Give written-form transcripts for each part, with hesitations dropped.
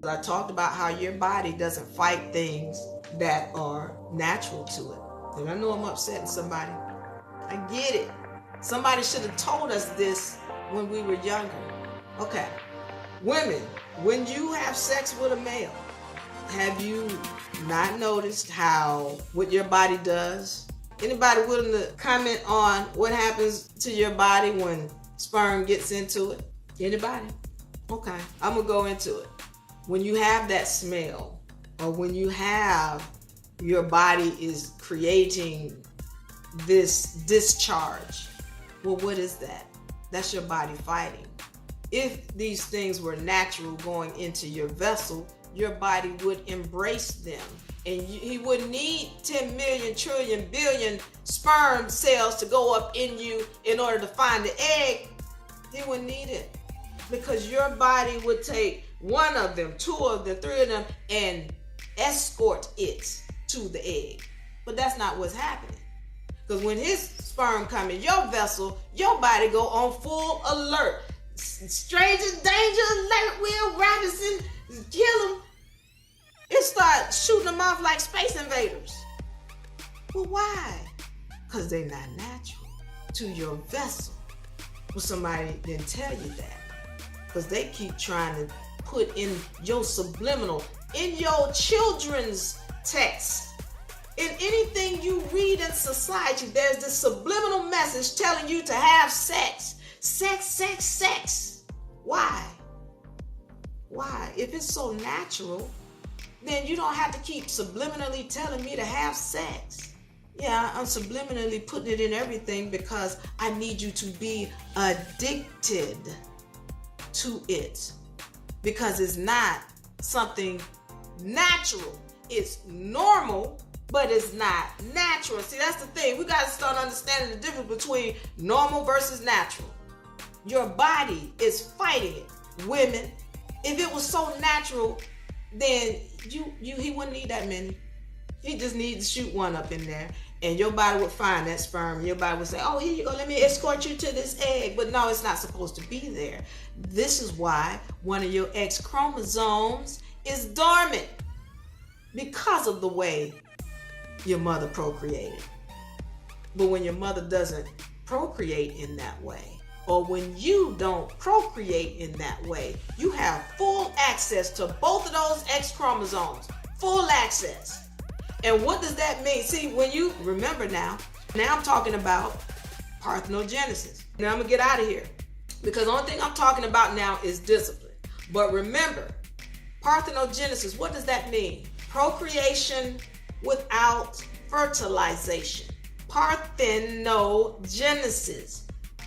I talked about how your body doesn't fight things that are natural to it. And I know I'm upsetting somebody. I get it. Somebody should have told us this when we were younger. Okay. Women, when you have sex with a male, have you not noticed how what your body does? Anybody willing to comment on what happens to your body when sperm gets into it? Anybody? Okay, I'm gonna go into it. When you have that smell, or when you have your body is creating this discharge, well, what is that? That's your body fighting. If these things were natural going into your vessel, your body would embrace them. And he wouldn't need 10 million, trillion, billion sperm cells to go up in you in order to find the egg. He wouldn't need it. Because your body would take one of them, two of them, three of them, and escort it to the egg. But that's not what's happening. Because when his sperm come in your vessel, your body go on full alert. Stranger danger alert, Will Robinson, kill him. It starts shooting them off like space invaders. Well, why? Because they're not natural to your vessel. Well, somebody didn't tell you that. Because they keep trying to put in your subliminal, in your children's text. In anything you read in society, there's this subliminal message telling you to have sex. Sex, sex, sex. Why? Why? If it's so natural, then you don't have to keep subliminally telling me to have sex. Yeah, I'm subliminally putting it in everything because I need you to be addicted to it. Because it's not something natural. It's normal, but it's not natural. See, that's the thing. We got to start understanding the difference between normal versus natural. Your body is fighting it. Women, if it was so natural, then he wouldn't need that many. He just needs to shoot one up in there, and your body would find that sperm. Your body would say, oh, here you go, let me escort you to this egg. But no, it's not supposed to be there. This is why one of your X chromosomes is dormant, because of the way your mother procreated. But when your mother doesn't procreate in that way, or when you don't procreate in that way, you have full access to both of those X chromosomes. Full access. And what does that mean? See, when you remember now I'm talking about parthenogenesis. Now I'm gonna get out of here because the only thing I'm talking about now is discipline. But remember, parthenogenesis, what does that mean? Procreation without fertilization. Parthenogenesis.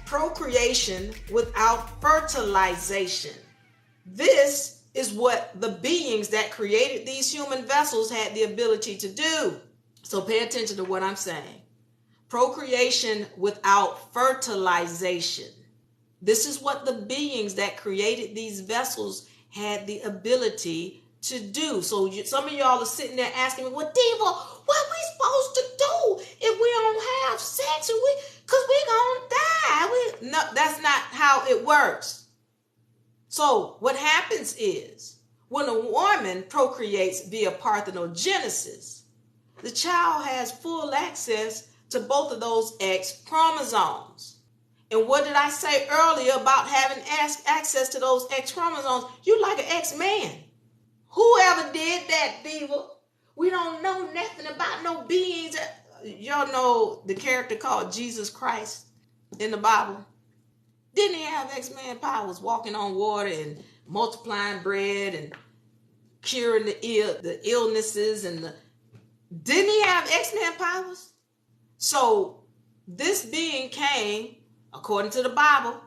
Procreation without fertilization. This is what the beings that created these human vessels had the ability to do. So pay attention to what I'm saying. Procreation without fertilization. This is what the beings that created these vessels had the ability to do. So some of y'all are sitting there asking me, well, Diva, what we supposed to do if we don't have sex? Because we gonna die. No, that's not how it works. So what happens is when a woman procreates via parthenogenesis, the child has full access to both of those X chromosomes. And what did I say earlier about having access to those X chromosomes? You like an X-man. Whoever did that, Diva, we don't know nothing about no beings. Y'all know the character called Jesus Christ in the Bible. Didn't he have X-Man powers, walking on water and multiplying bread and curing the illnesses? Didn't he have X-Man powers? So this being came, according to the Bible,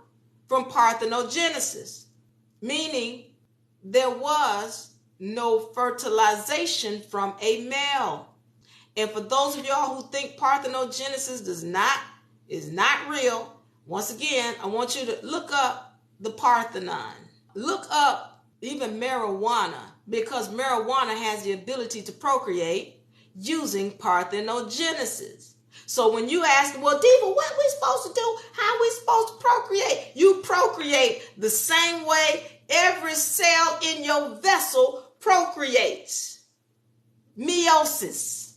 from parthenogenesis, meaning there was no fertilization from a male. And for those of y'all who think parthenogenesis is not real, once again, I want you to look up the Parthenon. Look up even marijuana, because marijuana has the ability to procreate using parthenogenesis. So when you ask, well, Diva, what are we supposed to do? How are we supposed to procreate? You procreate the same way Every cell in your vessel procreates. Meiosis.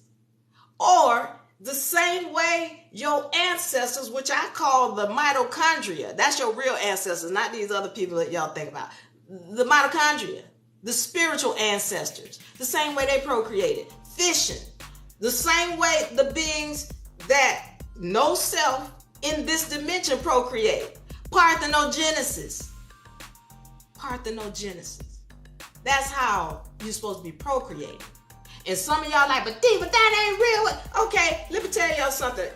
Or the same way your ancestors, which I call the mitochondria, that's your real ancestors, not these other people that y'all think about. The mitochondria, the spiritual ancestors, the same way they procreated. Fission, the same way the beings that know self in this dimension procreate. Parthenogenesis. That's how you're supposed to be procreating. And some of y'all like, but Diva, that ain't real. Okay, let me tell y'all something.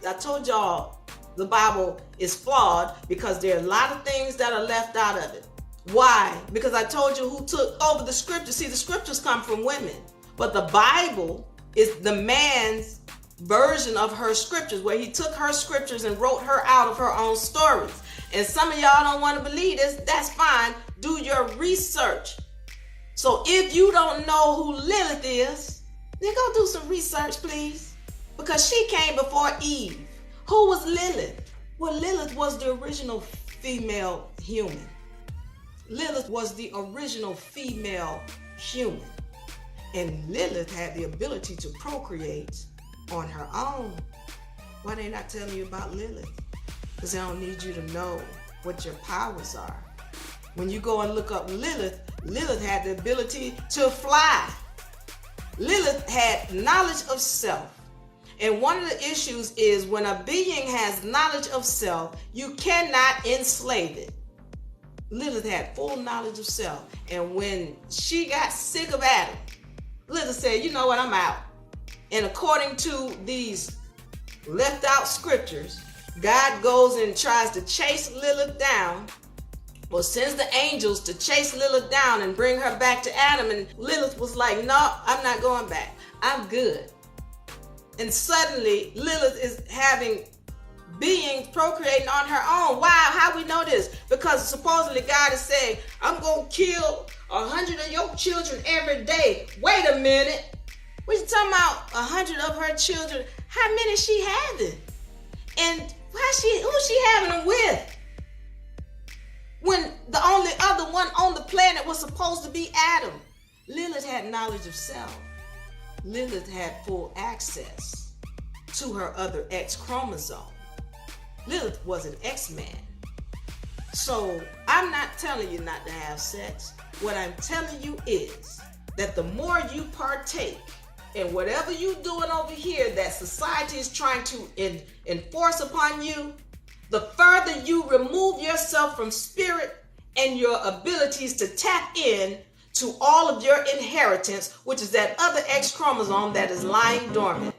I told y'all the Bible is flawed because there are a lot of things that are left out of it. Why? Because I told you who took over the scriptures. See, the scriptures come from women, but the Bible is the man's version of her scriptures, where he took her scriptures and wrote her out of her own stories. And some of y'all don't want to believe this. That's fine. Do your research. So if you don't know who Lilith is, then go do some research, please. Because she came before Eve. Who was Lilith? Well, Lilith was the original female human. Lilith was the original female human. And Lilith had the ability to procreate on her own. Why they not telling you about Lilith? Because they don't need you to know what your powers are. When you go and look up Lilith, Lilith had the ability to fly. Lilith had knowledge of self. And one of the issues is when a being has knowledge of self, you cannot enslave it. Lilith had full knowledge of self. And when she got sick of Adam, Lilith said, you know what, I'm out. And according to these left out scriptures, God goes and tries to chase Lilith down, or sends the angels to chase Lilith down and bring her back to Adam. And Lilith was like, no, I'm not going back. I'm good. And suddenly Lilith is having beings procreating on her own. Wow, how we know this? Because supposedly God is saying, I'm going to kill 100 of your children every day. Wait a minute. What you talking about? 100 of her children? How many is she having? And who's she having them with? When the only other one on the planet was supposed to be Adam. Lilith had knowledge of self. Lilith had full access to her other X chromosome. Lilith was an X-man. So I'm not telling you not to have sex. What I'm telling you is that the more you partake in whatever you're doing over here that society is trying to enforce upon you, the further you remove yourself from spirit and your abilities to tap in to all of your inheritance, which is that other X chromosome that is lying dormant.